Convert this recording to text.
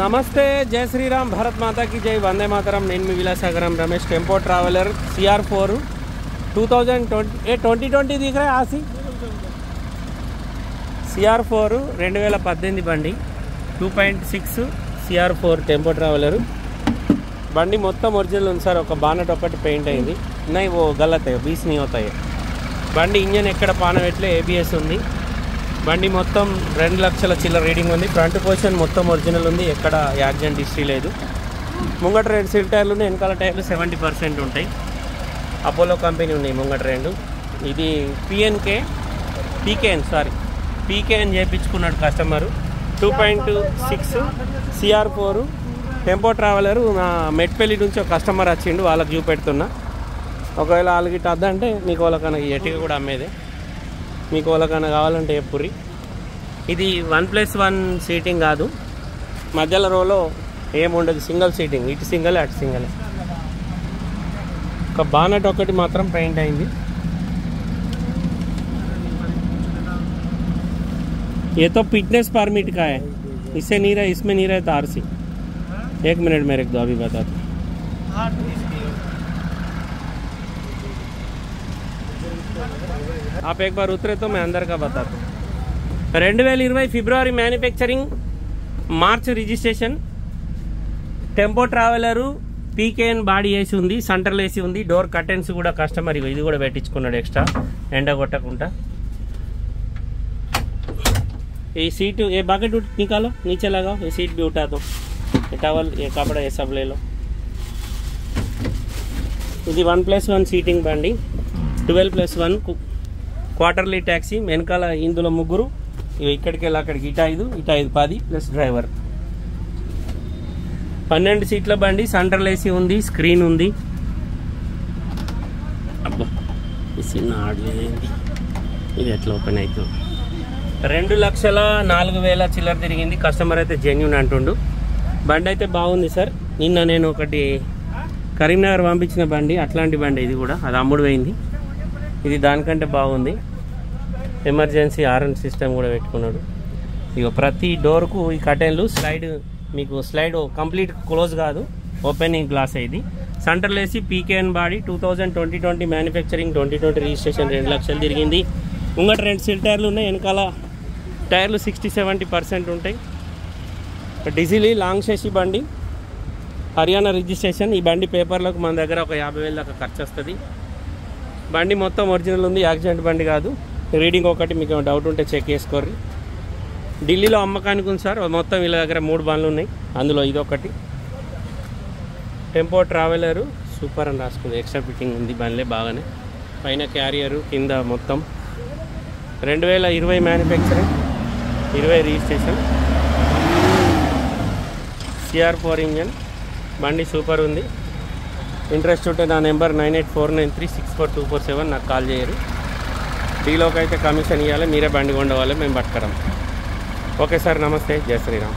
నమస్తే, జై శ్రీరామ్, భారత్ మాతా की जय, వందే మాతరం. నేను మీ Vilasagaram Ramesh. Tempo traveller CR4 2020 दिख रहा है आसी CR4 2018 బండి 2.6 CR4 టెంపో ట్రావెలర్ బండి మొత్తం ఒరిజినల్ ఉంది సార్. ఒక బానెట్ ఒకటి పెయింట్ అయింది. नहीं वो गलत है, 20 नहीं होता है. బండి ఇంజన్ ఎక్కడ పానవెట్లే, ABS ఉంది. బండి మొత్తం 2 లక్షల చిల్లర రీడింగ్ ఉంది. ఫ్రంట్ పొజిషన్ మొత్తం ఒరిజినల్ ఉంది, ఎక్కడ యాక్సిడెంట్ హిస్టరీ లేదు. ముంగట 2 సీల్ టైర్లు ఉన్నాయి, వెనకాల టైర్లు 70% ఉంటాయి. అపోలో కంపెనీ ఉన్నాయి ముంగట 2. ఇది పీకే అని చేయించుకున్నాడు కస్టమరు. 2.6 CR4 tempo traveller. నా మెట్పల్లి నుంచి ఒక కస్టమర్ వచ్చిండు, వాళ్ళకి చూపెడుతున్నా. ఒకవేళ వాళ్ళకి ఇటు వద్దంటే మీకు వాళ్ళకన్నా ఎట్టిగా కూడా అమ్మేదే. మీకు వాళ్ళకన్నా కావాలంటే ఎప్పుర్రి. ఇది 1+1 సీటింగ్ కాదు, మధ్యలో రోలో ఏముండదు, సింగిల్ సీటింగ్. ఇటు సింగల్ అటు సింగల్. ఒక బానెట్ ఒకటి మాత్రం పెయింట్ అయింది. ये तो फिटनेस परमिट का है, इससे नहीं रहा, इसमें नहीं रहता RC. 1 मिनट मेरे को दो, अभी बताता हूँ. आप एक बार उतरे तो मैं अंदर का बताता हूँ. 2020 February manufacturing, March registration. Tempo traveller PKN body వేసి ఉంది, సెంటర్లో వేసి ఉంది. డోర్ కర్టెన్స్ కూడా కస్టమర్ ఇది కూడా పెట్టించుకున్నాడు ఎక్స్ట్రా, ఎండ కొట్టకుండా. ये सीट, ये बकेट निकालो, नीचे लगाओ. ये सीट भी उठा दो, ये टॉवल, ये कपड़ा, ये सब ले लो. ఇది 1+1 సీటింగ్ బండి. 12+1 క్వార్టర్లీ ట్యాక్సీ. వెనకాల ఇందులో ముగ్గురు, ఇక్కడికి వెళ్ళి అక్కడికి ఇటు 5 10 ప్లస్ డ్రైవర్. 12 సీట్ల బండి. సెంట్రల్ ఏసీ ఉంది, స్క్రీన్ ఉంది. అబ్బా ఈ చిన్న ఆడలేదేంటి, ఇది ఎట్లా ఓపెన్ అవుతుంది. 2,04,000 చిల్లర తిరిగింది. కస్టమర్ అయితే జెన్యూన్ అంటుండు. బండి అయితే బాగుంది సార్. నిన్న నేను ఒకటి కరీంనగర్ పంపించిన బండి, అట్లాంటి బండి ఇది కూడా. అది అమ్ముడు పోయింది. ఇది దానికంటే బాగుంది. ఎమర్జెన్సీ ఆర్ఎన్ సిస్టమ్ కూడా పెట్టుకున్నాడు. ఇక ప్రతి డోర్కు ఈ కర్టెన్లు స్లైడ్, మీకు స్లైడ్ కంప్లీట్ క్లోజ్ కాదు, ఓపెనింగ్ గ్లాస్. ఇది central AC PKN body. 2020 manufacturing, 2020 registration. 2 లక్షలు తిరిగింది. ముంగట 2 సీల్ టైర్లు ఉన్నాయి, వెనకాల టైర్లు 60-70% ఉంటాయి. డీజిల్ లాంగ్ షేసి బండి, హర్యానా రిజిస్ట్రేషన్. ఈ బండి పేపర్లకు మన దగ్గర ఒక 50,000 దాకా ఖర్చు వస్తుంది. బండి మొత్తం ఒరిజినల్ ఉంది, యాక్సిడెంట్ బండి కాదు. రీడింగ్ ఒకటి మీకు డౌట్ ఉంటే చెక్ చేసుకోర్రి. ఢిల్లీలో అమ్మకానికి ఉంది సార్. మొత్తం వీళ్ళ దగ్గర 3 బండ్లు ఉన్నాయి, అందులో ఇదొకటి. టెంపో ట్రావెలరు సూపర్ అని రాసుకుంది, ఎక్స్ట్రా ఫిట్టింగ్ ఉంది బండ్లే బాగానే. పైన క్యారియరు, కింద మొత్తం. 2020 మ్యానుఫ్యాక్చరింగ్, 20 రిజిస్ట్రేషన్. CR4 engine. బండి సూపర్ ఉంది. ఇంట్రెస్ట్ ఉంటే నా నెంబర్ 9849364247 నాకు కాల్ చేయరు. డీలోకి అయితే కమిషన్ ఇవ్వాలి, మీరే బండి కొండవాలి, మేము పట్టుకురాం. ఓకే సార్, నమస్తే, జై శ్రీరామ్.